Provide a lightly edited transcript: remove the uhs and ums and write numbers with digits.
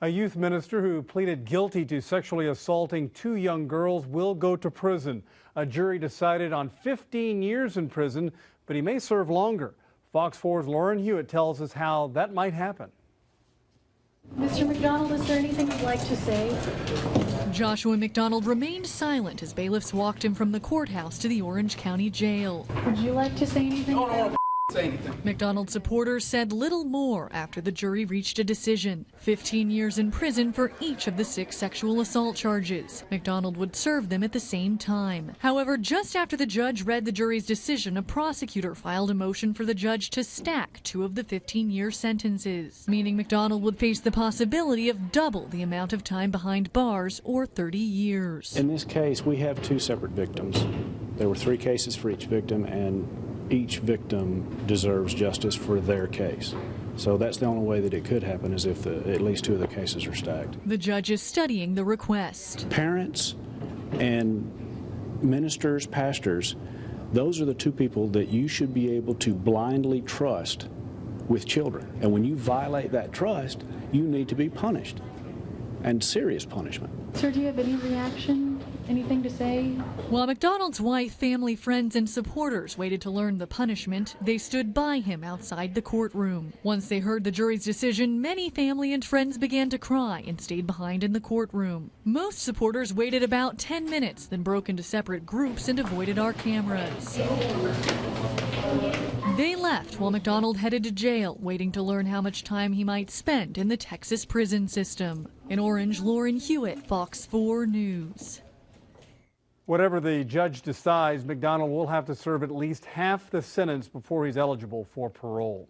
A youth minister who pleaded guilty to sexually assaulting 2 young girls will go to prison. A jury decided on 15 years in prison, but he may serve longer. Fox 4's Lauren Huet tells us how that might happen. Mr. McDonald, is there anything you'd like to say? Joshua McDonald remained silent as bailiffs walked him from the courthouse to the Orange County Jail. Would you like to say anything? No, I don't want to say anything. McDonald supporters said little more after the jury reached a decision. 15 years in prison for each of the 6 sexual assault charges. McDonald would serve them at the same time. However, just after the judge read the jury's decision, a prosecutor filed a motion for the judge to stack 2 of the 15-year sentences, meaning McDonald would face the possibility of double the amount of time behind bars, or 30 years. In this case, we have 2 separate victims. There were 3 cases for each victim, and each victim deserves justice for their case. So that's the only way that it could happen, is if at least 2 of the cases are stacked. The judge is studying the request. Parents and ministers, pastors, those are the 2 people that you should be able to blindly trust with children. And when you violate that trust, you need to be punished, and serious punishment. Sir, do you have any reaction? Anything to say? While McDonald's wife, family, friends, and supporters waited to learn the punishment, they stood by him outside the courtroom. Once they heard the jury's decision, many family and friends began to cry and stayed behind in the courtroom. Most supporters waited about 10 minutes, then broke into separate groups and avoided our cameras. They left while McDonald headed to jail, waiting to learn how much time he might spend in the Texas prison system. In Orange, Lauren Huet, Fox 4 News. Whatever the judge decides, McDonald will have to serve at least half the sentence before he's eligible for parole.